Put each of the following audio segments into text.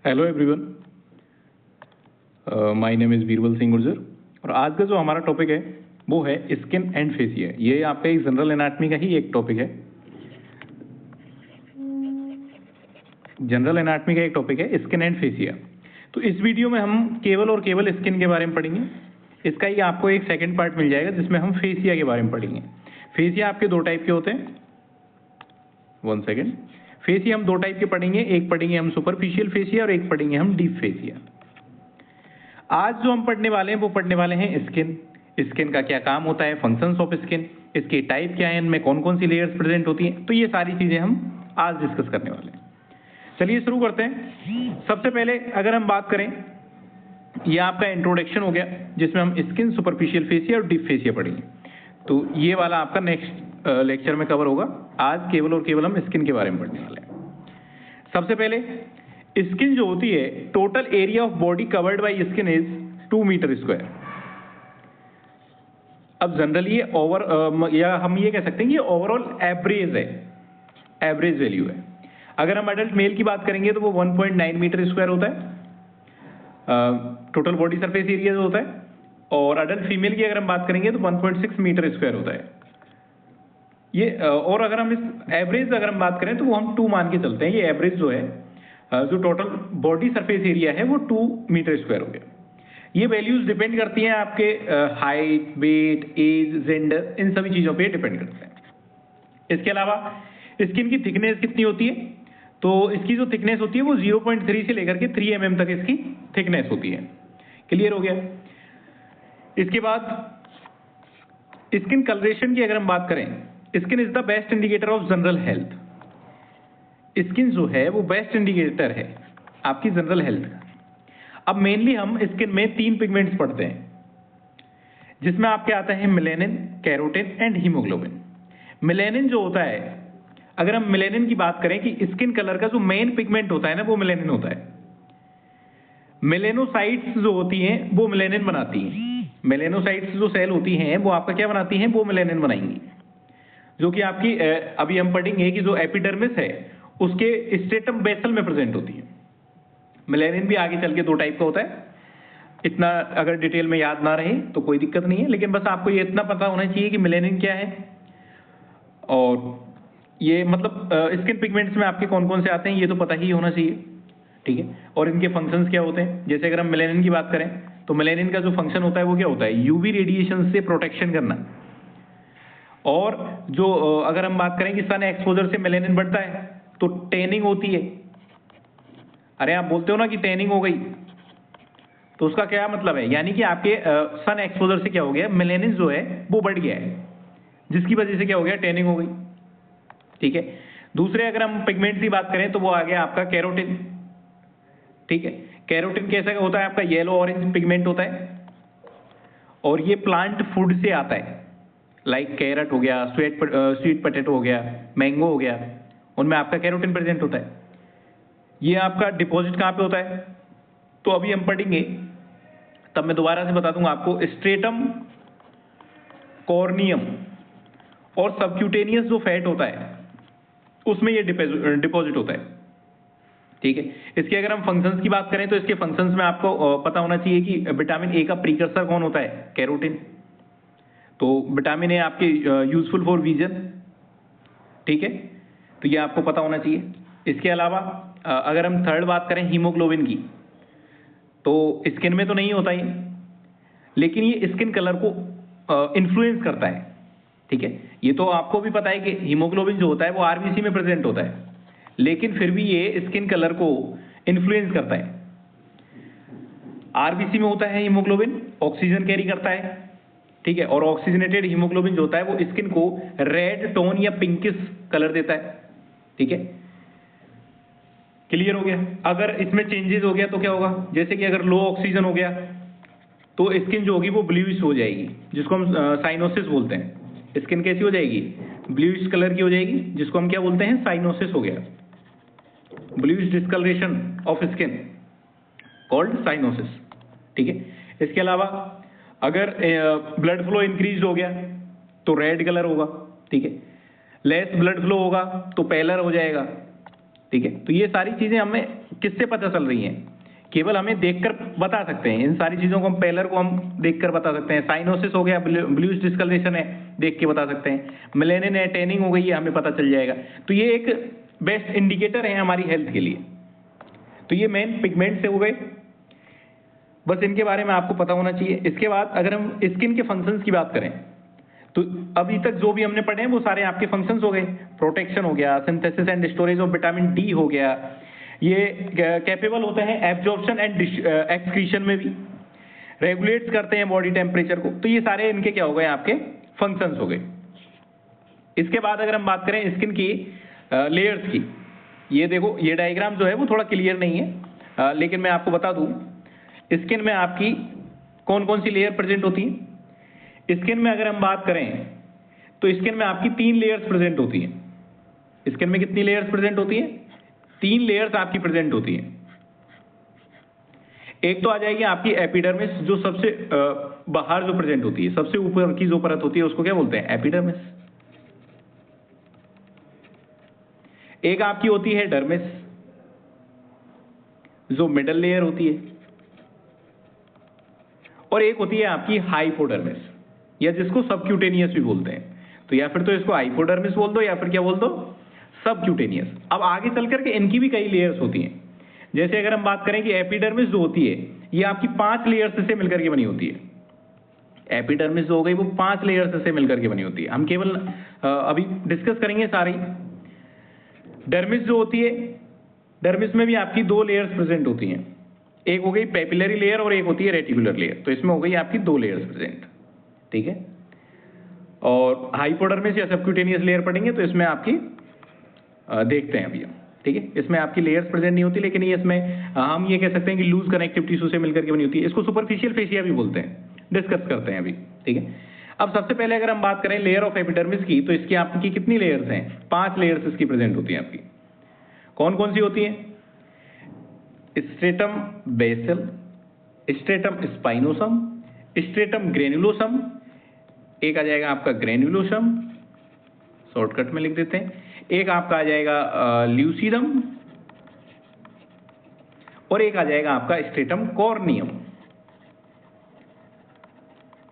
Hello everyone, my name is Birbal Singh Gurjar और आज का जो हमारा टॉपिक है वो है स्किन एंड फेसिया। ये आपका एक जनरल एनाटमी का ही एक टॉपिक है। जनरल एनाटमी का एक टॉपिक है स्किन एंड फेसिया। तो इस वीडियो में हम केवल और केवल स्किन के बारे में पढ़ेंगे। इसका ही आपको एक सेकंड पार्ट मिल जाएगा जिसमें हम फेसिया के बारे में पढ़ेंगे। फेसिया आपके दो टाइप के होते हैं। One second. फेसिया हम दो टाइप के पढ़ेंगे, एक पढ़ेंगे हम सुपरफिशियल फेसिया और एक पढ़ेंगे हम डीप फेसिया। आज जो हम पढ़ने वाले हैं वो पढ़ने वाले हैं स्किन। स्किन का क्या काम होता है, फंक्शंस ऑफ स्किन, इसके टाइप क्या है, इनमें कौन कौन सी लेयर्स प्रेजेंट होती हैं, तो ये सारी चीजें हम आज डिस्कस करने वाले हैं। चलिए शुरू करते हैं। सबसे पहले अगर हम बात करें, ये आपका इंट्रोडक्शन हो गया जिसमें हम स्किन, सुपरफिशियल फेसिया और डीप फेसिया पढ़ेंगे। तो ये वाला आपका नेक्स्ट लेक्चर में कवर होगा। आज केवल और केवल हम स्किन के बारे में पढ़ने वाले हैं। सबसे पहले स्किन जो होती है, total area of body covered by skin is 2 metre square. अब जनरली ये या हम ये कह सकते हैं कि ये ओवरऑल एवरेज है, एवरेज वैल्यू है। अगर हम अडल्ट मेल की बात करेंगे तो वो 1.9 मीटर स्क्वायर होता है टोटल बॉडी सरफेस एरिया जो होता है, और अडल्ट फीमेल की अगर हम बात करेंगे तो 1.6 मीटर स्क्वायर होता है ये। और अगर हम इस एवरेज अगर हम बात करें तो वो हम 2 मान के चलते हैं। ये एवरेज जो है, जो टोटल बॉडी सरफेस एरिया है वो 2 मीटर स्क्वायर हो गया। ये वैल्यूज डिपेंड करती हैं आपके हाइट, वेट, एज, जेंडर, इन सभी चीजों पे डिपेंड करते हैं। इसके अलावा स्किन की थिकनेस कितनी होती है, तो इसकी जो थिकनेस होती है वो 0.3 से लेकर के 3 mm तक इसकी थिकनेस होती है। क्लियर हो गया। इसके बाद स्किन कलरेशन की अगर हम बात करें, skin is the best indicator of general health. Skin जो है वो बेस्ट इंडिकेटर है आपकी जनरल हेल्थ का। अब मेनली हम स्किन में 3 पिगमेंट्स पढ़ते हैं जिसमें आपके आता है melanin, carotene and haemoglobin. Melanin जो होता है, अगर हम मेलेनिन की बात करें कि स्किन कलर का जो मेन पिगमेंट होता है ना वो मेलेनिन होता है। मेलेनोसाइट्स जो होती हैं वो मेलेनिन बनाती हैं। मेलेनोसाइट्स जो सेल होती हैं वो आपका क्या बनाती हैं, वो मेलेनिन बनाएंगी, जो कि आपकी अभी हम पढ़ेंगे कि जो एपिडर्मिस है उसके स्ट्रेटम बेसल में प्रेजेंट होती है। मेलेनिन भी आगे चल के 2 टाइप का होता है। इतना अगर डिटेल में याद ना रहे तो कोई दिक्कत नहीं है, लेकिन बस आपको ये इतना पता होना चाहिए कि मेलेनिन क्या है और ये मतलब स्किन पिगमेंट्स में आपके कौन कौन से आते हैं ये तो पता ही होना चाहिए, ठीक है। और इनके फंक्शंस क्या होते हैं, जैसे अगर हम मेलेनिन की बात करें तो मेलेनिन का जो फंक्शन होता है वो क्या होता है, यूवी रेडिएशन से प्रोटेक्शन करना। और जो अगर हम बात करें कि सन एक्सपोजर से मेलेनिन बढ़ता है तो टैनिंग होती है। अरे आप बोलते हो ना कि टैनिंग हो गई, तो उसका क्या मतलब है, यानी कि आपके सन एक्सपोजर से क्या हो गया, मेलेनिन जो है वो बढ़ गया है, जिसकी वजह से क्या हो गया, टैनिंग हो गई, ठीक है। दूसरे अगर हम पिगमेंट की बात करें तो वो आ गया आपका कैरोटिन, ठीक है। कैरोटिन कैसा होता है आपका, येलो ऑरेंज पिगमेंट होता है और ये प्लांट फूड से आता है। लाइक कैरेट हो गया, स्वीट पोटैटो हो गया, मैंगो हो गया, उनमें आपका कैरोटिन प्रेजेंट होता है। ये आपका डिपॉजिट कहाँ पे होता है, तो अभी हम पढ़ेंगे तब मैं दोबारा से बता दूंगा आपको। स्ट्रेटम, कॉर्नियम और सबक्यूटेनियस जो फैट होता है उसमें ये डिपॉजिट होता है, ठीक है। इसके अगर हम फंक्शंस की बात करें तो इसके फंक्शंस में आपको पता होना चाहिए कि विटामिन ए का प्रीकर्सर कौन होता है, कैरोटिन। तो विटामिन ए आपके यूजफुल फॉर विजन, ठीक है, तो ये आपको पता होना चाहिए। इसके अलावा अगर हम थर्ड बात करें हीमोग्लोबिन की, तो स्किन में तो नहीं होता ये, लेकिन ये स्किन कलर को इन्फ्लुएंस करता है, ठीक है। ये तो आपको भी पता है कि हीमोग्लोबिन जो होता है वो आरबीसी में प्रेजेंट होता है, लेकिन फिर भी ये स्किन कलर को इन्फ्लुएंस करता है। आरबीसी में होता है हीमोग्लोबिन, ऑक्सीजन कैरी करता है, ठीक है, और ऑक्सीजनेटेड हीमोग्लोबिन जो होता है वो स्किन को रेड टोन या पिंकिश कलर देता है, ठीक है। क्लियर हो गया। अगर इसमें चेंजेस हो गया तो क्या होगा, जैसे कि अगर लो ऑक्सीजन हो गया तो स्किन जो होगी वो ब्लूइश हो जाएगी, जिसको हम साइनोसिस बोलते हैं। स्किन कैसी हो जाएगी, ब्लूइश कलर की हो जाएगी, जिसको हम क्या बोलते हैं, साइनोसिस हो गया, bluish discolouration of skin called cyanosis, ठीक है। इसके अलावा अगर ब्लड फ्लो इंक्रीज हो गया तो रेड कलर होगा, ठीक है। लेस ब्लड फ्लो होगा तो पेलर हो जाएगा, ठीक है। तो ये सारी चीजें हमें किससे पता चल रही हैं? केवल हमें देखकर बता सकते हैं। इन सारी चीज़ों को हम पेलर को हम देखकर बता सकते हैं। साइनोसिस हो गया, ब्लूइश डिस्कलरेशन है, देख के बता सकते हैं। मेलेनिन है, टैनिंग हो गई है, हमें पता चल जाएगा। तो ये एक बेस्ट इंडिकेटर है हमारी हेल्थ के लिए। तो ये मेन पिगमेंट से हो गए, बस इनके बारे में आपको पता होना चाहिए। इसके बाद अगर हम स्किन के फंक्शंस की बात करें तो अभी तक जो भी हमने पढ़े हैं वो सारे आपके फंक्शंस हो गए। प्रोटेक्शन हो गया, synthesis and storage of vitamin D हो गया, ये कैपेबल होते हैं एब्जॉर्प्शन एंड एक्सक्रीशन में भी, रेगुलेट्स करते हैं बॉडी टेम्परेचर को। तो ये सारे इनके क्या हो गए, आपके फंक्शंस हो गए। इसके बाद अगर हम बात करें स्किन की लेयर्स की, ये देखो ये डायग्राम जो है वो थोड़ा क्लियर नहीं है, लेकिन मैं आपको बता दूं स्किन में आपकी कौन कौन सी लेयर प्रेजेंट होती है। स्किन में अगर हम बात करें तो स्किन में आपकी 3 लेयर्स प्रेजेंट होती हैं। स्किन में कितनी लेयर्स प्रेजेंट होती हैं? 3 लेयर्स आपकी प्रेजेंट होती हैं। एक तो आ जाएगी आपकी एपिडर्मिस, जो सबसे बाहर जो प्रेजेंट होती है, सबसे ऊपर की जो परत होती है उसको क्या बोलते हैं? एपिडर्मिस। एक आपकी होती है डर्मिस, जो मिडल लेयर होती है, और एक होती है आपकी हाइपोडर्मिस, या जिसको सबक्यूटेनियस भी बोलते हैं। तो या फिर तो इसको हाइपोडर्मिस बोल दो या फिर क्या बोल दो, सबक्यूटेनियस। अब आगे चल करके इनकी भी कई लेयर्स होती हैं। जैसे अगर हम बात करें कि एपिडर्मिस जो होती है ये आपकी 5 लेयर्स से मिलकर के बनी होती है। एपिडर्मिस जो हो गई वो 5 लेयर्स से मिलकर के बनी होती है। हम केवल अभी डिस्कस करेंगे सारी। डर्मिस जो होती है, डर्मिस में भी आपकी 2 लेयर्स प्रेजेंट होती हैं। एक हो गई पेपिलरी लेयर और एक होती है रेटिकुलर लेयर। तो इसमें हो गई आपकी 2 लेयर्स प्रेजेंट, ठीक है। और हाइपोडर्मिस या सबक्यूटेनियस लेयर पढ़ेंगे तो इसमें आपकी देखते हैं अभी हम, ठीक है। इसमें आपकी लेयर्स प्रेजेंट नहीं होती, लेकिन ये इसमें हम ये कह सकते हैं कि लूज कनेक्टिव टिश्यू से मिलकर के बनी होती है। इसको सुपरफिशियल फेशिया भी बोलते हैं, डिस्कस करते हैं अभी, ठीक है। अब सबसे पहले अगर हम बात करें लेयर ऑफ एपिडर्मिस की, तो इसकी आपकी कितनी लेयर्स हैं? 5 लेयर्स इसकी प्रेजेंट होती हैं आपकी। कौन कौन सी होती हैं? Stratum basale, stratum spinosum, stratum granulosum, एक आ जाएगा आपका ग्रेनुलोसम, शॉर्टकट में लिख देते हैं, एक आपका आ जाएगा ल्यूसीडम, और एक आ जाएगा आपका स्ट्रेटम कॉर्नियम,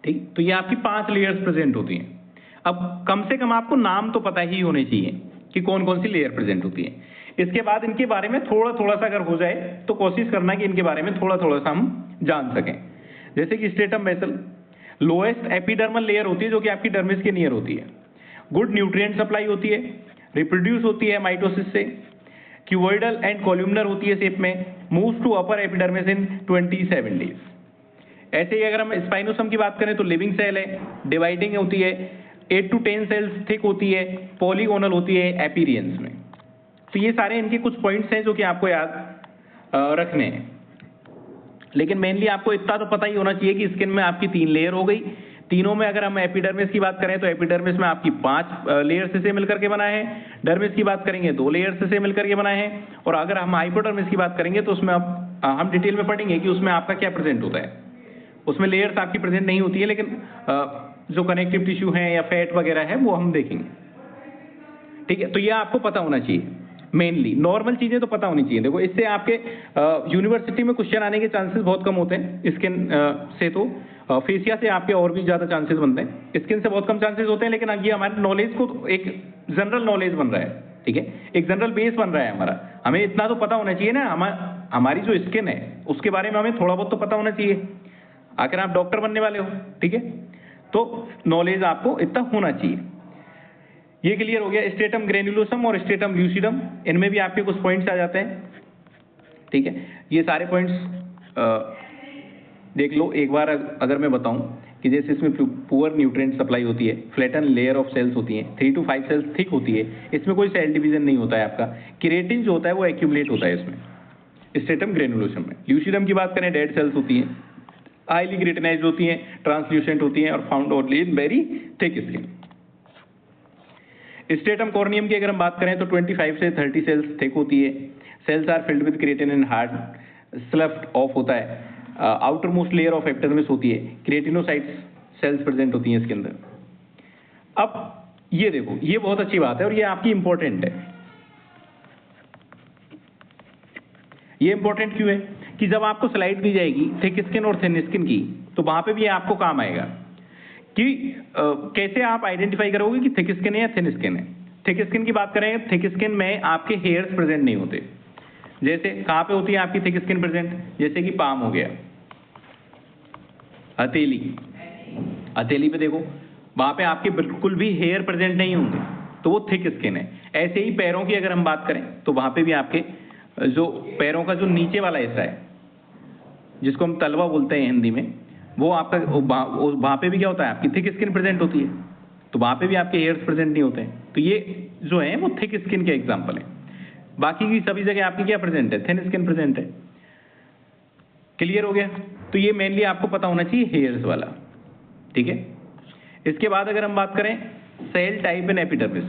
ठीक। तो ये आपकी 5 लेयर्स प्रेजेंट होती हैं। अब कम से कम आपको नाम तो पता ही होने चाहिए कि कौन कौन सी लेयर प्रेजेंट होती है। इसके बाद इनके बारे में थोड़ा थोड़ा सा अगर हो जाए तो कोशिश करना कि इनके बारे में थोड़ा थोड़ा सा हम जान सकें। जैसे कि stratum basale lowest epidermal layer होती है, जो कि आपकी डर्मिस के नियर होती है। गुड न्यूट्रिएंट सप्लाई होती है, रिप्रोड्यूस होती है माइटोसिस से, क्यूबॉइडल एंड कॉलमनर होती है शेप में, moves to upper epidermis in 27 days. ऐसे ही अगर हम स्पाइनोसम की बात करें तो लिविंग सेल है, डिवाइडिंग होती है, 8 to 10 सेल्स थिक होती है, पॉलीगोनल होती है एपीरियंस में। तो ये सारे इनके कुछ पॉइंट्स हैं जो कि आपको याद रखने हैं। लेकिन मेनली आपको इतना तो पता ही होना चाहिए कि स्किन में आपकी 3 लेयर हो गई। तीनों में अगर हम एपिडर्मिस की बात करें तो एपिडर्मिस में आपकी 5 लेयर्स से मिलकर के बना है। डर्मिस की बात करेंगे 2 लेयर्स से मिलकर के बना है। और अगर हम हाइपोडर्मिस की बात करेंगे तो उसमें अब हम डिटेल में पढ़ेंगे कि उसमें आपका क्या प्रेजेंट होता है। उसमें लेयर्स आपकी प्रेजेंट नहीं होती है, लेकिन जो कनेक्टिव टिश्यू हैं या फैट वगैरह है वो हम देखेंगे, ठीक है। तो ये आपको पता होना चाहिए, मेनली नॉर्मल चीजें तो पता होनी चाहिए। देखो इससे आपके यूनिवर्सिटी में क्वेश्चन आने के चांसेस बहुत कम होते हैं। स्किन से तो फेसिया से आपके और भी ज्यादा चांसेस बनते हैं, स्किन से बहुत कम चांसेस होते हैं। लेकिन ये हमारे नॉलेज को एक जनरल नॉलेज बन रहा है, ठीक है, एक जनरल बेस बन रहा है हमारा। हमें इतना तो पता होना चाहिए ना, हमारी जो स्किन है उसके बारे में हमें थोड़ा बहुत तो पता होना चाहिए। आखिर आप डॉक्टर बनने वाले हो, ठीक है, तो नॉलेज आपको इतना होना चाहिए। ये क्लियर हो गया। स्ट्रेटम ग्रेनुलोसम और स्ट्रेटम ल्यूसिडम, इनमें भी आपके कुछ पॉइंट्स आ जाते हैं, ठीक है। ये सारे पॉइंट्स देख लो एक बार। अगर मैं बताऊं कि जैसे इसमें पुअर न्यूट्रिएंट सप्लाई होती है, फ्लैटन लेयर ऑफ सेल्स होती हैं, 3 to 5 सेल्स थिक होती है, इसमें कोई सेल डिवीजन नहीं होता है आपका। केरेटिन जो होता है वो एक्यूमुलेट होता है इसमें स्ट्रेटम ग्रेनुलोसम में। ल्यूसिडम की बात करें डेड सेल्स होती हैं, हाईली क्रिटिनाइज्ड होती हैं, ट्रांसल्यूसेंट होती हैं और found only in very thick skin. Stratum corneum की अगर हम बात करें तो 25 से 30 सेल्स थिक होती है। Cells are filled with keratin and hard sloughed off होता है। Outermost layer of epidermis होती है, क्रिएटिनोसाइट्स सेल्स प्रेजेंट होती हैं इसके अंदर। अब ये देखो, ये बहुत अच्छी बात है और ये आपकी इंपॉर्टेंट है। ये इंपॉर्टेंट क्यों है कि जब आपको स्लाइड दी जाएगी थिक स्किन और थिन स्किन की, तो वहां पे भी आपको काम आएगा कि कैसे आप आइडेंटिफाई करोगे कि थिक स्किन है या थिन स्किन है। थिक स्किन की बात करें, थिक स्किन में आपके हेयर्स प्रेजेंट नहीं होते। जैसे कहाँ पे होती है आपकी थिक स्किन प्रेजेंट, जैसे कि पाम हो गया, हथेली, हथेली पे देखो वहां पे आपके बिल्कुल भी हेयर प्रेजेंट नहीं होंगे, तो वो थिक स्किन है। ऐसे ही पैरों की अगर हम बात करें तो वहां पे भी आपके जो पैरों का जो नीचे वाला हिस्सा है, जिसको हम तलवा बोलते हैं हिंदी में, वो आपका वहां पे भी क्या होता है, आपकी थिक स्किन प्रेजेंट होती है, तो वहां पे भी आपके हेयर्स प्रेजेंट नहीं होते हैं। तो ये जो है वो थिक स्किन के एग्जाम्पल है। बाकी की सभी जगह आपकी क्या प्रेजेंट है, थिन स्किन प्रेजेंट है। क्लियर हो गया? तो ये मेनली आपको पता होना चाहिए हेयर्स वाला, ठीक है। इसके बाद अगर हम बात करें cell type in epidermis,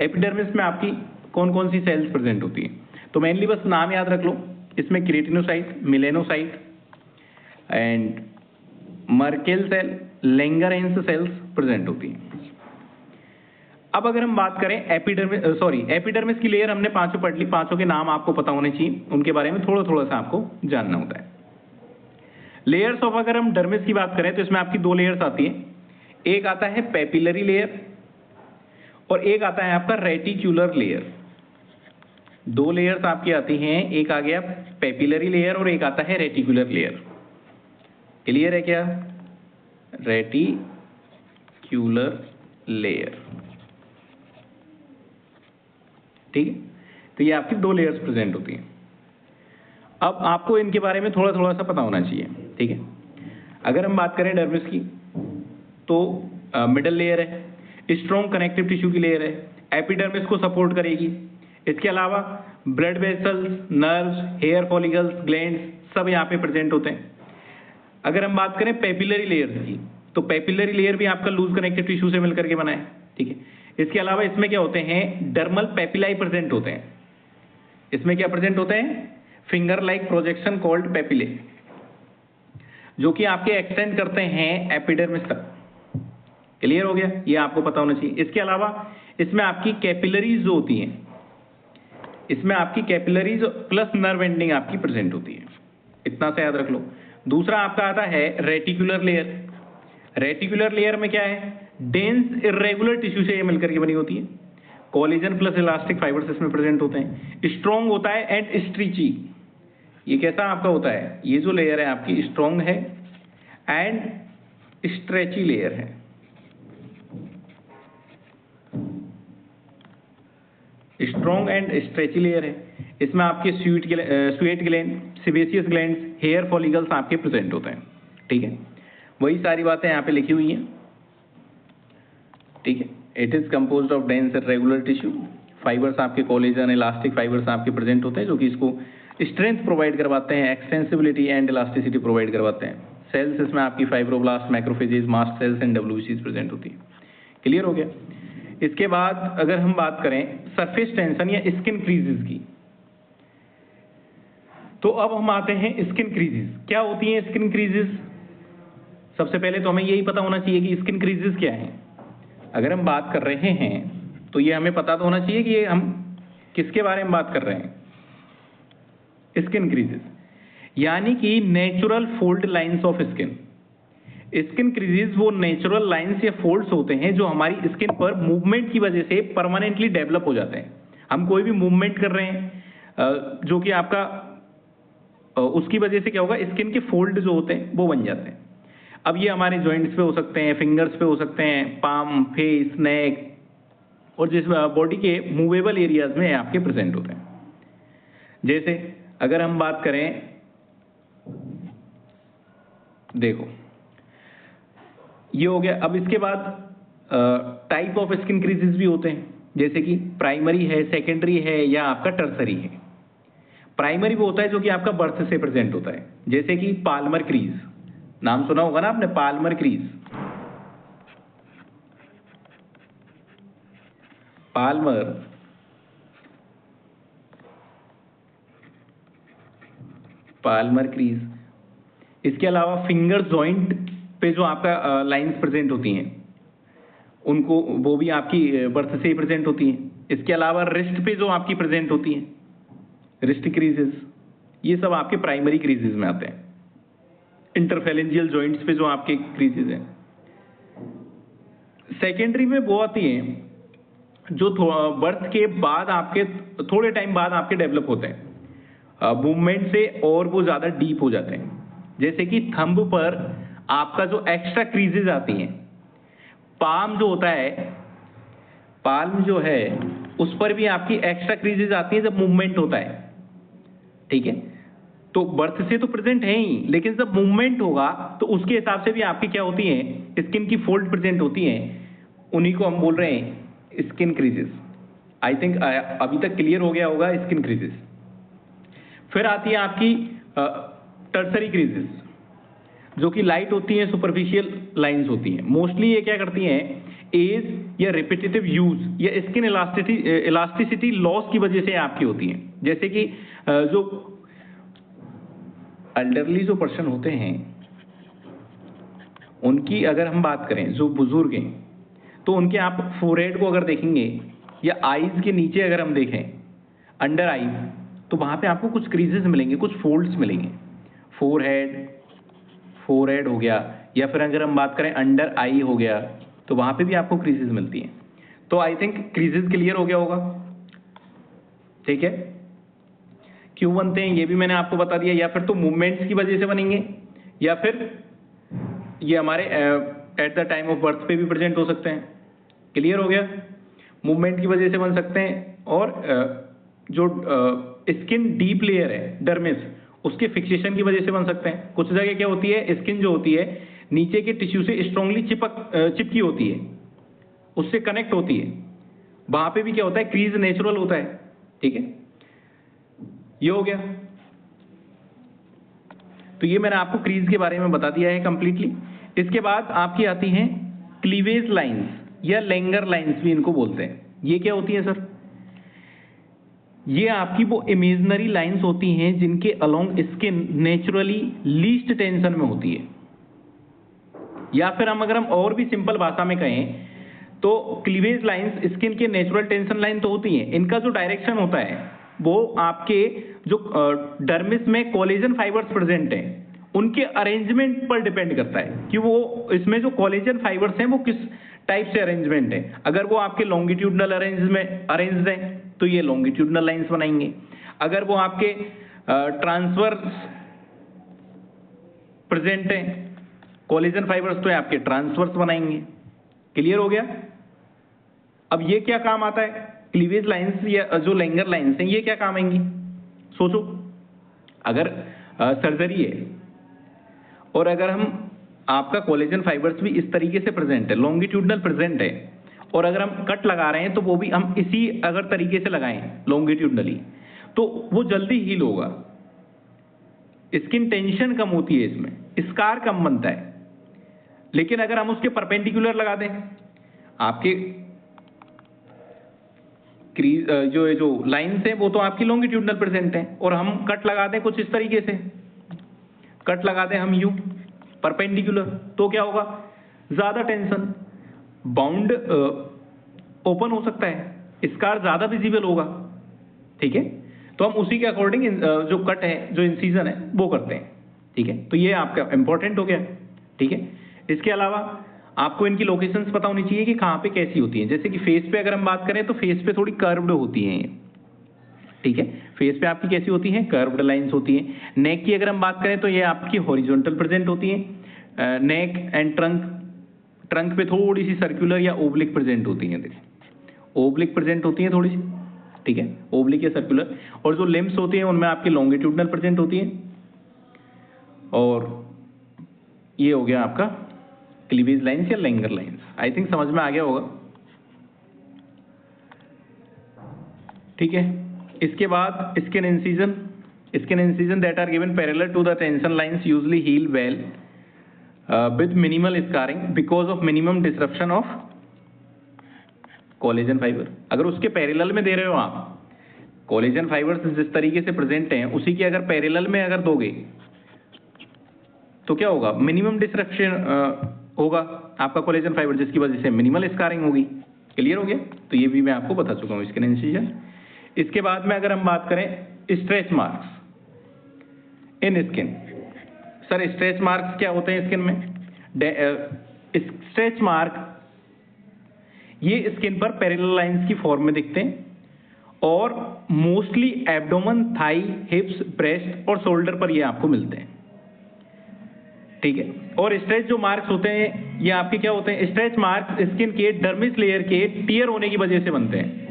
epidermis में आपकी कौन कौन सी सेल्स प्रेजेंट होती हैं, तो मेनली बस नाम याद रख लो, इसमें keratinocyte, melanocyte and Merkel cell, Langerhans cells present होती हैं। अब अगर हम बात करें एपिडर्मिस की लेयर हमने पांचों पढ़ ली, पांचों के नाम आपको पता होने चाहिए, उनके बारे में थोड़ा थोड़ा सा आपको जानना होता है। लेयर्स ऑफ अगर हम डर्मिस की बात करें तो इसमें आपकी दो लेयर्स आती हैं, एक आता है पेपिलरी लेयर और एक आता है आपका रेटिक्यूलर लेयर। दो लेयर्स आपकी आती हैं, एक आ गया पेपिलरी लेयर और एक आता है रेटिक्यूलर लेयर। क्लियर है क्या? रेटिक्यूलर लेयर, ठीक है। तो ये आपकी दो लेयर्स प्रेजेंट होती हैं। अब आपको इनके बारे में थोड़ा थोड़ा सा पता होना चाहिए, ठीक है। अगर हम बात करें डर्मिस की तो मिडल लेयर है, स्ट्रॉन्ग कनेक्टिव टिश्यू की लेयर है, एपिडर्मिस को सपोर्ट करेगी। इसके अलावा blood vessels, nerves, hair follicles, glands सब यहाँ पे प्रेजेंट होते हैं। अगर हम बात करें पेपिलरी लेयर्स की तो पेपिलरी लेयर भी आपका लूज कनेक्टिव टिश्यू से मिलकर के बना है, ठीक है। इसके अलावा इसमें क्या होते हैं, डर्मल पेपिलाई प्रेजेंट होते हैं। इसमें क्या प्रेजेंट होते हैं, finger like projection called papillae, जो कि आपके एक्सटेंड करते हैं एपिडर्मिस तक। क्लियर हो गया? ये आपको पता होना चाहिए। इसके अलावा इसमें आपकी कैपिलरीज जो होती हैं, इसमें आपकी कैपिलरीज प्लस नर्व एंडिंग आपकी प्रेजेंट होती है, इतना सा याद रख लो। दूसरा आपका आता है रेटिकुलर लेयर। रेटिकुलर लेयर में क्या है, डेंस इरेगुलर टिश्यू से ये मिलकर के बनी होती है, कोलेजन प्लस इलास्टिक फाइबर्स इसमें प्रेजेंट होते हैं, स्ट्रॉन्ग होता है एंड स्ट्रीची। ये कैसा आपका होता है, ये जो लेयर है आपकी स्ट्रॉन्ग है एंड स्ट्रेची लेयर है। स्ट्रॉन्ग एंड स्ट्रेची लेयर है। इसमें आपके sweat gland, sebaceous gland, hair follicles आपके प्रेजेंट होते हैं, ठीक है। वही सारी बातें यहाँ पे लिखी हुई हैं, ठीक है। It is composed of dense regular tissue, fibres आपके कोलेजन इलास्टिक फाइबर्स आपके प्रेजेंट होते हैं, जो कि इसको स्ट्रेंथ प्रोवाइड करवाते हैं, एक्सटेंसिबिलिटी एंड इलास्टिसिटी प्रोवाइड करवाते हैं। सेल्स इसमें आपकी fibroblast, macrophages, mast cells and डब्ल्यूबीसीज प्रेजेंट होती है। क्लियर हो गया? इसके बाद अगर हम बात करें सरफेस टेंशन या स्किन क्रीजेस की, तो अब हम आते हैं स्किन क्रीजेस। क्या होती हैं स्किन क्रीजेस? सबसे पहले तो हमें यही पता होना चाहिए कि स्किन क्रीजेस क्या है। अगर हम बात कर रहे हैं तो ये हमें पता तो होना चाहिए कि ये हम किसके बारे में बात कर रहे हैं। स्किन क्रीजेस यानी कि natural fold lines of skin. Skin creases वो नेचुरल लाइंस या फोल्ड्स होते हैं जो हमारी स्किन पर मूवमेंट की वजह से परमानेंटली डेवलप हो जाते हैं। हम कोई भी मूवमेंट कर रहे हैं जो कि आपका उसकी वजह से क्या होगा, स्किन के फोल्ड जो होते हैं वो बन जाते हैं। अब ये हमारे जॉइंट्स पे हो सकते हैं, फिंगर्स पे हो सकते हैं, पाम, फेस, नेक और जिस बॉडी के मूवेबल एरियाज में आपके प्रेजेंट होते हैं। जैसे अगर हम बात करें, देखो ये हो गया। अब इसके बाद टाइप ऑफ स्किन क्रीजेस भी होते हैं, जैसे कि प्राइमरी है, सेकेंडरी है या आपका टर्सरी है। प्राइमरी वो होता है जो कि आपका बर्थ से प्रेजेंट होता है, जैसे कि पाल्मर क्रीज, नाम सुना होगा ना आपने, पाल्मर क्रीज। Palmer crease. इसके अलावा फिंगर जॉइंट पे जो आपका लाइंस प्रेजेंट होती हैं उनको, वो भी आपकी बर्थ से ही प्रेजेंट होती हैं। इसके अलावा रिस्ट पे जो आपकी प्रेजेंट होती हैं, रिस्ट क्रीजेस, ये सब आपके प्राइमरी क्रीजेस में आते हैं, इंटरफेरेंजियल जॉइंट्स पे जो आपके क्रीजेस हैं। सेकेंडरी में वो आती हैं जो बर्थ के बाद आपके थोड़े टाइम बाद आपके डेवलप होते हैं मूवमेंट से, और वो ज़्यादा डीप हो जाते हैं। जैसे कि थंब पर आपका जो एक्स्ट्रा क्रीजेस आती हैं, पाम जो होता है, पाल्म जो है उस पर भी आपकी एक्स्ट्रा क्रीजेस आती हैं जब मूवमेंट होता है, ठीक है। तो बर्थ से तो प्रेजेंट है ही, लेकिन जब मूवमेंट होगा तो उसके हिसाब से भी आपकी क्या होती हैं, स्किन की फोल्ड प्रेजेंट होती हैं, उन्हीं को हम बोल रहे हैं स्किन क्रीजेस। आई थिंक अभी तक क्लियर हो गया होगा स्किन क्रीजेस। फिर आती है आपकी टर्सरी क्रीजेस, जो कि लाइट होती हैं, सुपरफिशियल लाइंस होती हैं। मोस्टली ये क्या करती हैं, एज या रिपीटेटिव यूज या स्किन इलास्टिसिटी लॉस की वजह से आपकी होती हैं। जैसे कि जो एल्डरली जो पर्सन होते हैं उनकी अगर हम बात करें, जो बुजुर्ग हैं, तो उनके आप फोरहेड को अगर देखेंगे या आईज के नीचे अगर हम देखें, अंडर आईज, तो वहां पे आपको कुछ क्रीजेस मिलेंगे, कुछ फोल्ड्स मिलेंगे। फोरहेड हो गया, या फिर अगर हम बात करें अंडर आई हो गया, तो वहां पे भी आपको क्रीजेस मिलती हैं। तो आई थिंक क्रीजेस क्लियर हो गया होगा, ठीक है। क्यों बनते हैं ये भी मैंने आपको बता दिया, या फिर तो मूवमेंट्स की वजह से बनेंगे, या फिर ये हमारे at the time of birth पे भी प्रेजेंट हो सकते हैं। क्लियर हो गया, मूवमेंट की वजह से बन सकते हैं, और जो स्किन डीप लेयर है डर्मिस, उसके फिक्सेशन की वजह से बन सकते हैं। कुछ जगह क्या होती है, स्किन जो होती है नीचे के टिश्यू से स्ट्रांगली चिपकी होती है, उससे कनेक्ट होती है, वहां पे भी क्या होता है, क्रीज नेचुरल होता है, ठीक है। ये हो गया, तो ये मैंने आपको क्रीज के बारे में बता दिया है कंप्लीटली। इसके बाद आपकी आती हैं क्लीवेज लाइंस या लेंगर लाइंस भी इनको बोलते हैं। ये क्या होती है सर, ये आपकी वो इमेजिनरी लाइंस होती हैं जिनके along skin naturally least tension में होती है। या फिर अगर हम और भी सिंपल भाषा में कहें तो क्लीवेज लाइंस स्किन के नेचुरल टेंशन लाइन तो होती हैं, इनका जो डायरेक्शन होता है वो आपके जो डर्मिस में कोलेजन फाइबर्स प्रेजेंट हैं उनके अरेंजमेंट पर डिपेंड करता है कि वो इसमें जो कोलेजन फाइबर्स हैं वो किस टाइप से अरेंजमेंट है। अगर वो आपके लॉन्गिट्यूडनल अरेंज्ड हैं तो ये लॉन्गिट्यूडनल लाइंस बनाएंगे। अगर वो आपके ट्रांसवर्स प्रेजेंट हैं कोलेजन फाइबर्स, तो ये आपके ट्रांसवर्स बनाएंगे। क्लियर हो गया। अब ये क्या काम आता है, क्लीवेज लाइंस या जो लेंगर लाइंस हैं ये क्या काम आएंगी, सोचो। अगर सर्जरी है और अगर हम आपका कोलेजन फाइबर्स भी इस तरीके से प्रेजेंट है, लॉन्गिट्यूडनल प्रेजेंट है, और अगर हम कट लगा रहे हैं तो वो भी हम इसी अगर तरीके से लगाएं लॉन्गिट्यूडनली, तो वो जल्दी हील होगा, स्किन टेंशन कम होती है, इसमें स्कार कम बनता है। लेकिन अगर हम उसके परपेंडिकुलर लगा दें, आपके क्रीज जो लाइंस हैं वो तो आपकी लॉन्गिट्यूडनल प्रेजेंट हैं, और हम कट लगा दें कुछ इस तरीके से, कट लगा दें हम यूं परपेंडिकुलर, तो क्या होगा, ज्यादा टेंशन, बाउंड ओपन हो सकता है, स्कार ज्यादा विजिबल होगा, ठीक है। तो हम उसी के अकॉर्डिंग जो कट है, जो इंसिजन है वो करते हैं, ठीक है। तो ये आपका इंपॉर्टेंट हो गया, ठीक है। इसके अलावा आपको इनकी लोकेशंस पता होनी चाहिए कि कहाँ पे कैसी होती हैं। जैसे कि फेस पे अगर हम बात करें तो फेस पे थोड़ी कर्व्ड होती हैं, ठीक है। फेस पे आपकी कैसी होती हैं, कर्व्ड लाइंस होती हैं। नेक की अगर हम बात करें तो ये आपकी हॉरिजॉन्टल प्रेजेंट होती हैं। नेक एंड ट्रंक पे थोड़ी सी सर्कुलर या ओब्लिक प्रेजेंट होती हैं, ओब्लिक प्रेजेंट होती हैं थोड़ी सी, ठीक है, ओब्लिक या सर्कुलर। और जो लिम्स होती हैं उनमें आपकी लॉन्गिट्यूडनल प्रेजेंट होती हैं। और ये हो गया आपका क्लीवेज लाइंस या लेंगर लाइंस। आई थिंक समझ में आ गया होगा, ठीक है। इसके बाद skin incision that are given parallel to the tension lines usually heal well with minimal scarring because of minimum disruption of collagen fibre. अगर उसके पैरेलल में दे रहे हो आप, कोलेजन फाइबर्स जिस तरीके से प्रेजेंट हैं उसी के अगर पैरेलल में अगर दोगे तो क्या होगा, मिनिमम डिसरप्शन होगा आपका कोलेजन फाइबर, जिसकी वजह से मिनिमल स्कारिंग होगी। क्लियर हो गया। तो ये भी मैं आपको बता चुका हूँ स्किन इंसिजन। इसके बाद में अगर हम बात करें stretch marks, in skin. Sir stretch marks क्या होते हैं स्किन में? स्ट्रेच मार्क ये स्किन पर पैरेलल लाइंस की फॉर्म में दिखते हैं और mostly abdomen, thigh, hips, breast और शोल्डर पर ये आपको मिलते हैं, ठीक है। और स्ट्रेच जो मार्क्स होते हैं ये आपके क्या होते हैं? स्ट्रेच मार्क्स स्किन के डर्मिस लेयर के टियर होने की वजह से बनते हैं।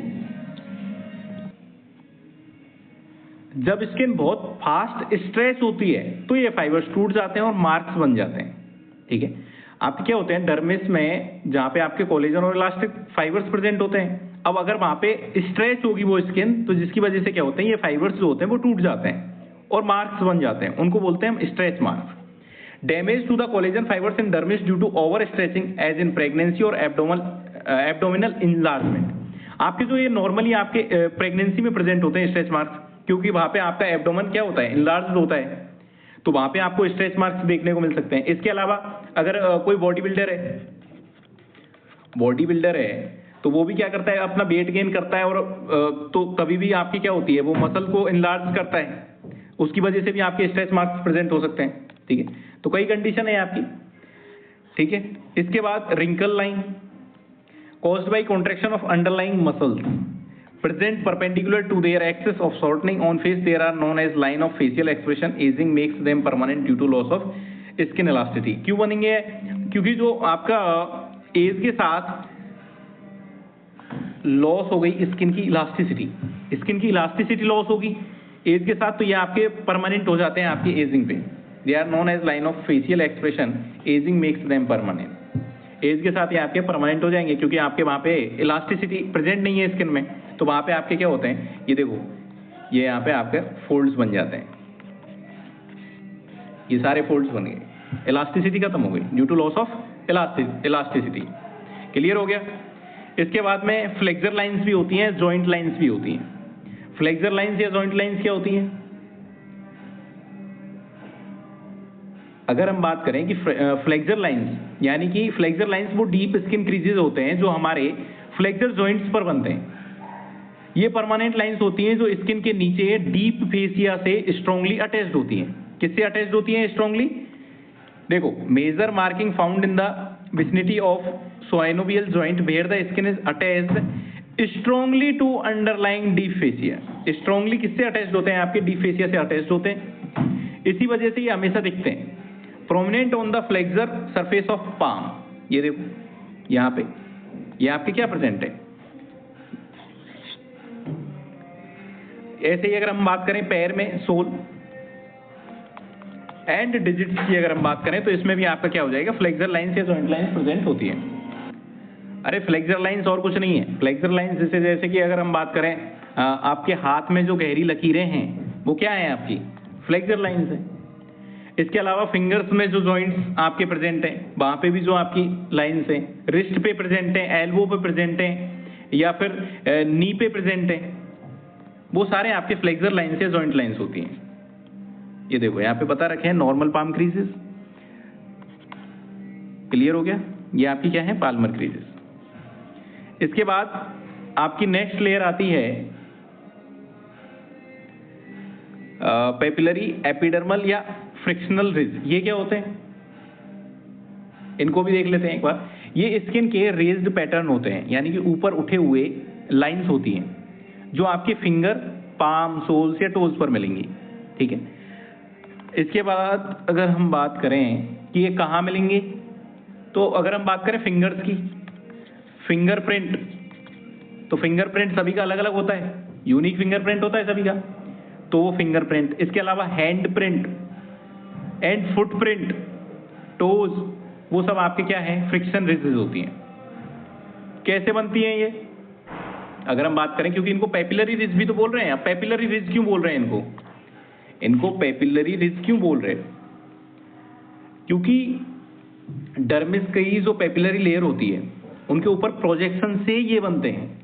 जब स्किन बहुत फास्ट स्ट्रेच होती है तो ये फाइबर्स टूट जाते हैं और मार्क्स बन जाते हैं, ठीक है। आपके क्या होते हैं? डर्मिस में जहां पे आपके कोलेजन और इलास्टिक फाइबर्स प्रेजेंट होते हैं, अब अगर वहां पे स्ट्रेच होगी वो स्किन तो जिसकी वजह से क्या होते हैं? ये फाइबर्स जो होते हैं वो टूट जाते हैं और मार्क्स बन जाते हैं, उनको बोलते हैं stretch marks. Damage to the collagen fibres in dermis due to over stretching as in pregnancy और एब्डोमिनल इंलार्जमेंट। आपके जो ये नॉर्मली आपके प्रेगनेंसी में प्रेजेंट होते हैं स्ट्रेच मार्क्स, क्योंकि वहां पे आपका एब्डोमेन क्या होता है? इंलार्ज होता है, तो वहां पे आपको स्ट्रेच मार्क्स देखने को मिल सकते हैं। इसके अलावा अगर कोई बॉडी बिल्डर है तो वो भी क्या करता है? अपना वेट गेन करता है और तो कभी भी आपकी क्या होती है? वो मसल को इनलार्ज करता है, उसकी वजह से भी आपके स्ट्रेच मार्क्स प्रेजेंट हो सकते हैं, ठीक है। तो कई कंडीशन है आपकी, ठीक है। इसके बाद wrinkle line caused by contraction of underlying muscles present perpendicular to their axis of shortening on face, there are known as line of facial expression. Aging makes them permanent due to loss of skin elasticity. क्यों बनेंगे? क्योंकि जो आपका as के साथ loss हो गई skin की इलास्टिसिटी लॉस होगी एज के साथ, तो ये आपके परमानेंट हो जाते हैं आपकी एजिंग पे। They are known as line of facial expression, ageing makes them permanent. Age के साथ ये आपके परमानेंट हो जाएंगे क्योंकि आपके वहां पे इलास्टिसिटी प्रेजेंट नहीं है स्किन में, तो वहां पे आपके क्या होते हैं? ये देखो, ये यहाँ पे आपके फोल्ड्स बन जाते हैं, ये सारे फोल्ड्स बन गए, इलास्टिसिटी खत्म हो गई due to loss of elasticity. Clear हो गया? इसके बाद में फ्लेक्सर लाइंस भी होती हैं, जॉइंट लाइंस भी होती हैं। फ्लेक्सर लाइंस या जॉइंट लाइंस क्या होती हैं? अगर हम बात करें कि फ्लेक्सर लाइंस, यानी कि फ्लेक्सर लाइंस वो डीप स्किन क्रीजेस होते हैं जो हमारे फ्लेक्सर जॉइंट्स पर बनते हैं। ये परमानेंट लाइंस होती हैं जो स्किन के नीचे डीप फेसिया से स्ट्रांगली अटैच्ड होती हैं। किससे अटैच्ड होती हैं स्ट्रांगली? देखो, major markings found in the vicinity of synovial joint where the skin is attached strongly to underlying deep fascia. Strongly किससे अटैच्ड होते हैं? आपके डीप फेसिया से अटैच्ड होते हैं, इसी वजह से ये हमेशा दिखते हैं। Prominent on the flexor surface of palm, ये देखो यहाँ पे ये आपके क्या प्रेजेंट है। ऐसे ही अगर हम बात करें पैर में सोल एंड डिजिट्स की अगर हम बात करें तो इसमें भी आपका क्या हो जाएगा? फ्लेक्सर लाइंस या जॉइंट लाइंस प्रेजेंट होती है। अरे फ्लेक्सर लाइंस और कुछ नहीं है। फ्लेक्सर लाइंस जैसे कि अगर हम बात करें आपके हाथ में जो गहरी लकीरें हैं वो क्या है? आपकी फ्लेक्सर लाइंस है। इसके अलावा फिंगर्स में जो जॉइंट्स आपके प्रेजेंट हैं वहां पे भी जो आपकी लाइंस हैं, रिस्ट पे प्रेजेंट हैं, एल्बो पे प्रेजेंट हैं या फिर नी पे प्रेजेंट हैं, वो सारे आपके फ्लेक्सर लाइंस या जॉइंट लाइंस होती हैं। ये देखो यहाँ पे बता रखे हैं नॉर्मल पाम क्रीजेस। क्लियर हो गया? ये आपकी क्या है? Palmer creases. इसके बाद आपकी नेक्स्ट लेयर आती है पेपिलरी एपिडर्मल या फ्रिक्शनल रिज। ये क्या होते हैं? इनको भी देख लेते हैं एक बार। ये स्किन के रेज्ड पैटर्न होते हैं, यानी कि ऊपर उठे हुए लाइंस होती हैं जो आपके फिंगर, पाम, सोल्स या टोज पर मिलेंगी, ठीक है। इसके बाद अगर हम बात करें कि ये कहाँ मिलेंगे, तो अगर हम बात करें फिंगर्स की, फिंगरप्रिंट, तो फिंगरप्रिंट सभी का अलग अलग होता है, यूनिक फिंगरप्रिंट होता है सभी का, तो वो फिंगरप्रिंट। इसके अलावा hand print and footprint, toes, वो सब आपके क्या है? फ्रिक्शन रिजेस होती हैं। कैसे बनती हैं ये? अगर हम बात करें, क्योंकि इनको पेपिलरी रिज भी तो बोल रहे हैं। अब पेपिलरी रिज क्यों बोल रहे हैं इनको पेपिलरी रिज क्यों बोल रहे हैं? क्योंकि डर्मिस की जो पेपिलरी लेयर होती है उनके ऊपर प्रोजेक्शन से ये बनते हैं।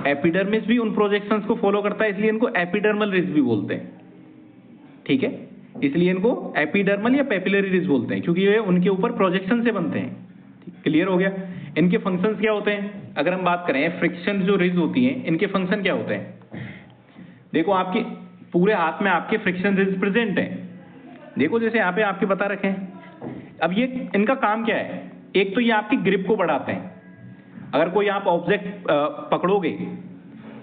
एपिडर्मिस भी उन प्रोजेक्शंस को फॉलो करता है, इसलिए इनको एपिडर्मल रिज भी बोलते हैं, ठीक है। इसलिए इनको एपिडर्मल या पेपिलरी रिज बोलते हैं क्योंकि ये उनके ऊपर प्रोजेक्शन से बनते हैं। क्लियर हो गया? इनके फंक्शंस क्या होते हैं? अगर हम बात करें फ्रिक्शन जो रिज होती हैं, इनके फंक्शन क्या होते हैं? देखो, आपकी पूरे हाथ में आपके फ्रिक्शन प्रेजेंट हैं। देखो जैसे यहाँ पे आपके बता रखे हैं। अब ये इनका काम क्या है, एक तो ये आपकी ग्रिप को बढ़ाते हैं। अगर कोई आप ऑब्जेक्ट पकड़ोगे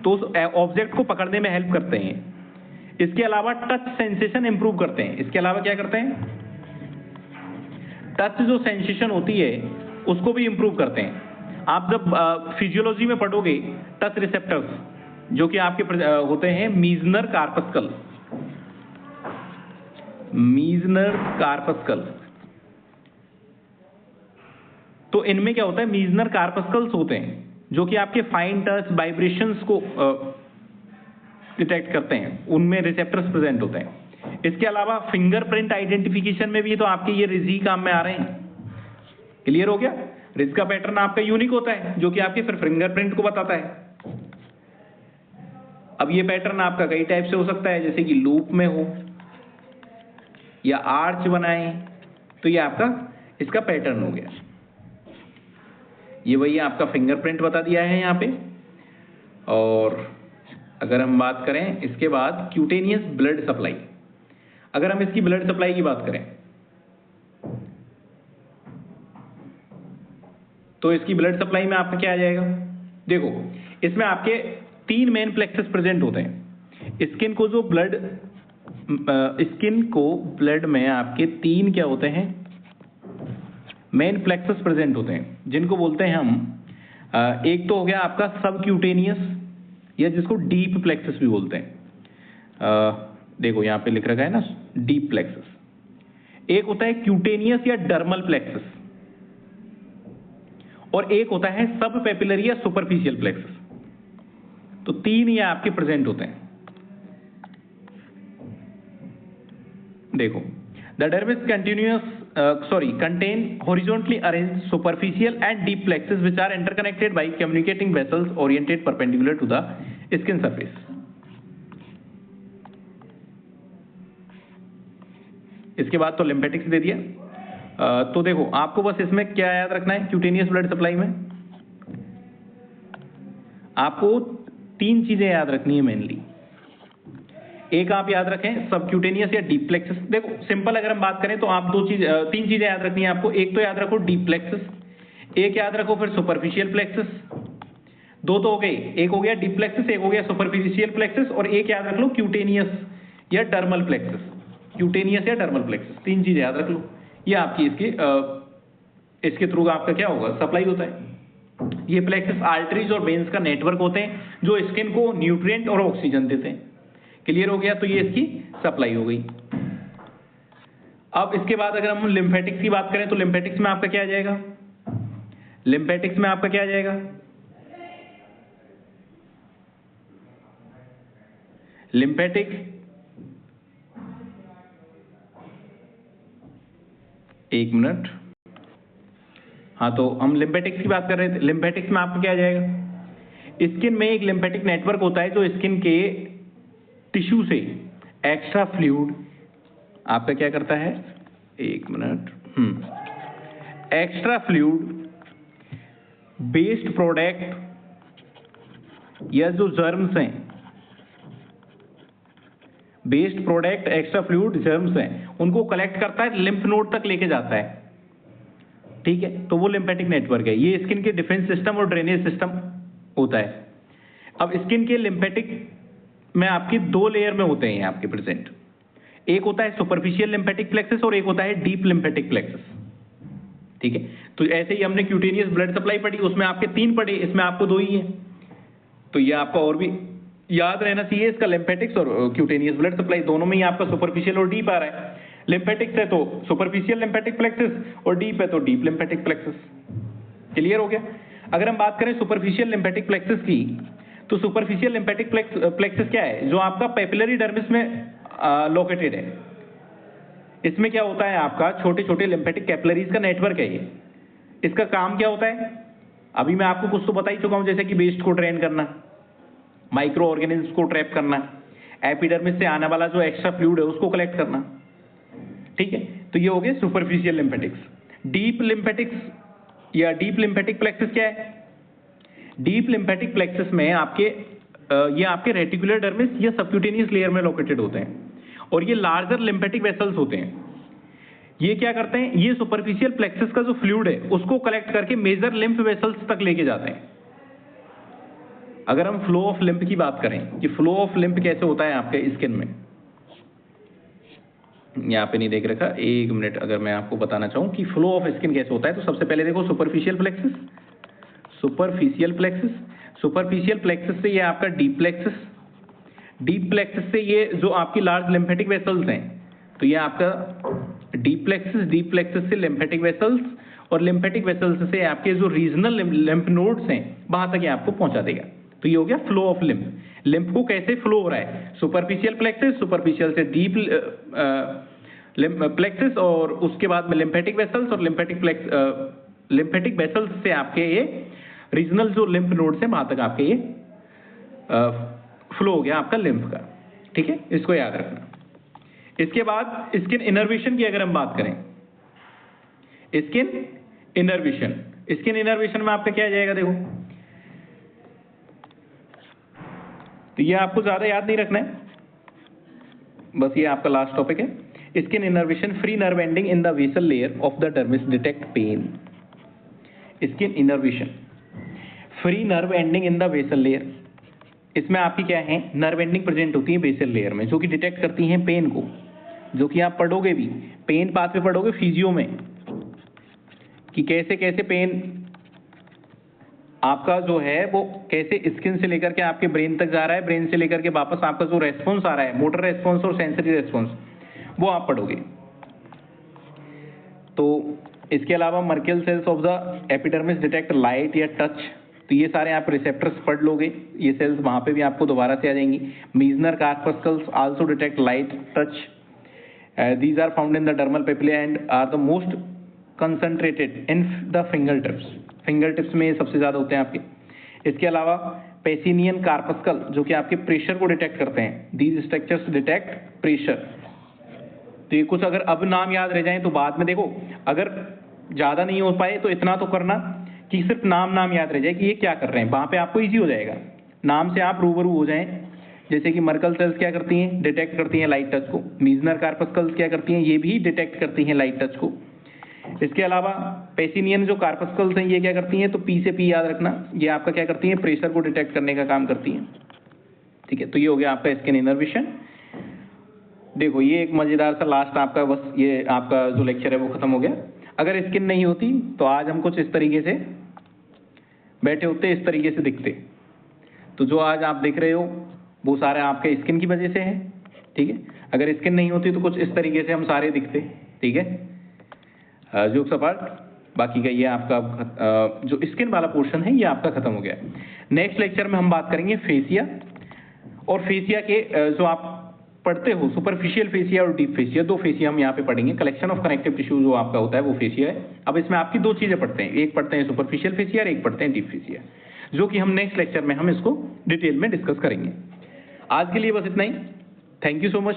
तो उस ऑब्जेक्ट को पकड़ने में हेल्प करते हैं। इसके अलावा टच सेंसेशन इंप्रूव करते हैं। इसके अलावा क्या करते हैं, टच जो सेंसेशन होती है उसको भी इंप्रूव करते हैं। आप जब फिजियोलॉजी में पढ़ोगे टच रिसेप्टर्स जो कि आपके होते हैं मीजनर कार्पस्कल, मीजनर कार्पस्कल। तो इनमें क्या होता है, मीजनर कार्पस्कल्स होते हैं जो कि आपके फाइन टच वाइब्रेशंस को डिटेक्ट करते हैं, उनमें रिसेप्टर्स प्रेजेंट होते हैं। इसके अलावा फिंगरप्रिंट आइडेंटिफिकेशन में भी तो आपके ये रिज ही काम में आ रहे हैं। क्लियर हो गया? रिज का पैटर्न आपका यूनिक होता है जो कि आपके फिर फिंगरप्रिंट को बताता है। अब ये पैटर्न आपका कई टाइप से हो सकता है, जैसे कि लूप में हो या आर्च बनाएं, तो ये आपका इसका पैटर्न हो गया। ये वही आपका फिंगरप्रिंट बता दिया है यहाँ पे। और अगर हम बात करें इसके बाद क्यूटेनियस ब्लड सप्लाई, अगर हम इसकी ब्लड सप्लाई की बात करें तो इसकी ब्लड सप्लाई में आपका क्या आ जाएगा, देखो इसमें आपके 3 मेन प्लेक्सस प्रेजेंट होते हैं। स्किन को जो ब्लड स्किन को ब्लड में आपके 3 क्या होते हैं, मेन प्लेक्सस प्रेजेंट होते हैं, जिनको बोलते हैं हम एक तो हो गया आपका सबक्यूटेनियस या जिसको डीप प्लेक्सस भी बोलते हैं। देखो यहाँ पे लिख रखा है ना डीप प्लेक्सस। एक होता है क्यूटेनियस या डर्मल प्लेक्सस, और एक होता है सब पेपिलरी या सुपरफिशियल प्लेक्सस। तो 3 ये आपके प्रेजेंट होते हैं। देखो the dermis contain horizontally arranged superficial and deep plexus which are interconnected by communicating vessels oriented perpendicular to the skin surface. इसके बाद तो लिम्फेटिक्स दे दिया। तो देखो आपको बस इसमें क्या याद रखना है, क्यूटेनियस ब्लड सप्लाई में आपको 3 चीजें याद रखनी है मेनली। एक आप याद रखें सबक्यूटेनियस या डीप प्लेक्सस। देखो सिंपल अगर हम बात करें तो आप 3 चीजें याद रखनी है आपको। एक तो याद रखो डीप प्लेक्सस, एक याद रखो फिर सुपरफिशियल प्लेक्सस। 2 तो हो गए, एक हो गया डीप प्लेक्सस, एक हो गया सुपरफिशियल प्लेक्सस, और एक याद रख लो क्यूटेनियस या डर्मल प्लेक्सस। क्यूटेनियस या डर्मल प्लेक्सस 3 चीजें याद रख लो। ये आपकी इसके थ्रू आपका क्या होगा, सप्लाई होता है। ये प्लेक्सस आर्टरीज और वेन्स का नेटवर्क होते हैं जो स्किन को न्यूट्रिएंट और ऑक्सीजन देते हैं। क्लियर हो गया? तो ये इसकी सप्लाई हो गई। अब इसके बाद अगर हम लिम्फेटिक्स की बात करें तो लिम्फेटिक्स में आपका क्या आ जाएगा, लिम्फेटिक्स में आपका क्या आ जाएगा, लिम्फेटिक्स एक मिनट, हाँ तो हम लिम्फेटिक्स की बात कर रहे थे। लिम्फेटिक्स में आपका क्या आ जाएगा, स्किन में एक लिम्फेटिक नेटवर्क होता है जो स्किन के टिश्यू से एक्स्ट्रा फ्लूइड आपका क्या करता है, एक minute, extra fluid based product या जो जर्म्स हैं, based product extra fluid germs हैं, उनको कलेक्ट करता है, लिम्फ नोड तक लेके जाता है। ठीक है, तो वो लिम्फेटिक नेटवर्क है। ये स्किन के डिफेंस सिस्टम और ड्रेनेज सिस्टम होता है। अब स्किन के लिम्फेटिक में आपकी 2 लेयर में होते हैं आपके प्रेजेंट। एक होता है सुपरफिशियल लिम्फेटिक प्लेक्सस और एक होता है डीप लिम्फेटिक प्लेक्सस। ठीक है, तो ऐसे ही हमने क्यूटेनियस ब्लड सप्लाई पढ़ी, उसमें आपके 3 पढ़े, इसमें आपको 2 ही है। तो ये आपका और भी याद रहना चाहिए, इसका लिम्फेटिक्स और क्यूटेनियस ब्लड सप्लाई दोनों में ही आपका सुपरफिशियल और डीप आ रहा है। लिम्फेटिक्स है तो सुपरफिशियल लिम्फेटिक प्लेक्सस और डीप है तो डीप लिम्फेटिक प्लेक्सस। क्लियर हो गया? अगर हम बात करें सुपरफिशियल लिम्फेटिक प्लेक्सस की, तो सुपरफिशियल लिम्फेटिक प्लेक्सस क्या है, जो आपका पेपिलरी डर्मिस में लोकेटेड है। इसमें क्या होता है, आपका छोटे छोटे लिम्फेटिक कैपिलरीज का नेटवर्क है ये। इसका काम क्या होता है, अभी मैं आपको कुछ तो बता ही चुका हूं, जैसे कि वेस्ट को ड्रेन करना, माइक्रो ऑर्गेनिज्म को ट्रैप करना, एपिडर्मिस से आने वाला जो एक्स्ट्रा फ्लूइड है उसको कलेक्ट करना। ठीक है, तो ये हो गए सुपरफिशियल लिम्फेटिक्स। डीप लिम्फेटिक्स या डीप लिम्फेटिक प्लेक्सस क्या है, डीप लिम्फेटिक प्लेक्सस में आपके ये आपके रेटिकुलर डर्मिस या सबक्यूटेनियस लेयर में लोकेटेड होते हैं और ये लार्जर लिम्फेटिक वेसल्स होते हैं। ये क्या करते हैं, ये सुपरफिशियल प्लेक्सस का जो फ्लूइड है उसको कलेक्ट करके मेजर लिम्फ वेसल्स तक लेके जाते हैं। अगर हम फ्लो ऑफ लिम्फ की बात करें कि फ्लो ऑफ लिम्फ कैसे होता है आपके स्किन में, यहाँ पे नहीं देख रखा, एक मिनट, अगर मैं आपको बताना चाहूँ कि फ्लो ऑफ स्किन कैसे होता है तो सबसे पहले देखो superficial plexus, superficial plexus, superficial plexus से ये आपका डीप प्लेक्सस, डीप प्लेक्सस से ये जो आपकी लार्ज लिम्फेटिक वेसल्स हैं तो ये आपका डीप प्लेक्सस, डीप प्लेक्सस से लिम्फेटिक वेसल्स और लिम्फेटिक वेसल्स से आपके जो रीजनल लिम्फ नोड्स हैं वहां तक ये आपको पहुंचा देगा। तो ये हो गया फ्लो ऑफ लिम्फ। लिम्फ को कैसे फ्लो हो रहा है, सुपरफिशियल प्लेक्सस, सुपरफिशियल से डीप प्लेक्सस और उसके बाद में लिम्फेटिक वेसल्स और लिम्फेटिक वेसल्स से आपके ये रीजनल जो लिम्फ नोड्स हैं वहां तक आपके ये फ्लो हो गया आपका लिम्फ का। ठीक है, इसको याद रखना। इसके बाद स्किन इनर्वेशन की अगर हम बात करें, स्किन इनर्वेशन, स्किन इनर्वेशन में आपका क्या आ जाएगा, देखो तो ये आपको ज्यादा याद नहीं रखना है, बस ये आपका लास्ट टॉपिक है। Skin innervation, free nerve ending in the vessel layer of the dermis detect pain. Skin innervation, free nerve ending in the vessel layer, इसमें आपकी क्या है, नर्व एंडिंग प्रेजेंट होती है बेसल लेयर में जो कि डिटेक्ट करती हैं पेन को, जो कि आप पढ़ोगे भी, पेन पाथ में पढ़ोगे फिजियो में कि कैसे कैसे पेन आपका जो है वो कैसे स्किन से लेकर के आपके ब्रेन तक जा रहा है, ब्रेन से लेकर के वापस आपका जो रेस्पॉन्स आ रहा है, मोटर रेस्पॉन्स और सेंसरी रेस्पॉन्स, वो आप पढ़ोगे। तो इसके अलावा Merkel cells of the epidermis detect light या टच, तो ये सारे आप रिसेप्टर्स पढ़ लोगे, ये सेल्स वहां पे भी आपको दोबारा से आ जाएंगी। Meissner corpuscles also detect light touch, these are found in the dermal papilla and are the most concentrated in the fingertips, fingertips में सबसे ज्यादा होते हैं आपके। इसके अलावा पेसिनियन कार्पस्कल जो कि आपके प्रेशर को डिटेक्ट करते हैं, दीज स्ट्रक्चर्स डिटेक्ट प्रेशर। तो ये कुछ अगर अब नाम याद रह जाए तो बाद में देखो, अगर ज्यादा नहीं हो पाए तो इतना तो करना कि सिर्फ नाम याद रह जाए कि ये क्या कर रहे हैं, वहां पे आपको इजी हो जाएगा, नाम से आप रूबरू हो जाएं। जैसे कि मर्कल सेल्स क्या करती हैं, डिटेक्ट करती हैं लाइट टच को। मीजनर कार्पस्कल्स क्या करती हैं, ये भी डिटेक्ट करती हैं लाइट टच को। इसके अलावा पेसिनियन जो कार्पस्कल्स हैं ये क्या करती हैं, तो पी से पी याद रखना, ये आपका क्या करती हैं, प्रेशर को डिटेक्ट करने का काम करती हैं। ठीक है, तो ये हो गया आपका स्किन इनर्वेशन। देखो ये एक मजेदार सा लास्ट आपका, बस ये आपका जो लेक्चर है वो खत्म हो गया। अगर स्किन नहीं होती तो आज हम कुछ इस तरीके से बैठे होते, इस तरीके से दिखते। तो जो आज आप देख रहे हो वो सारे आपके स्किन की वजह से है। ठीक है, अगर स्किन नहीं होती तो कुछ इस तरीके से हम सारे दिखते। ठीक है, जोक्स अपार्ट, बाकी का ये आपका जो स्किन वाला पोर्शन है ये आपका खत्म हो गया। नेक्स्ट लेक्चर में हम बात करेंगे फेसिया, और फेसिया के जो आप पढ़ते हो सुपरफिशियल फेसिया और डीप फेसिया, दो फेसिया हम यहाँ पे पढ़ेंगे। कलेक्शन ऑफ कनेक्टिव टिश्यू जो आपका होता है वो फेसिया है। अब इसमें आपकी दो चीजें पढ़ते हैं, एक पढ़ते हैं सुपरफिशियल फेसिया और एक पढ़ते हैं डीप फेसिया, जो कि हम नेक्स्ट लेक्चर में हम इसको डिटेल में डिस्कस करेंगे। आज के लिए बस इतना ही। Thank you so much.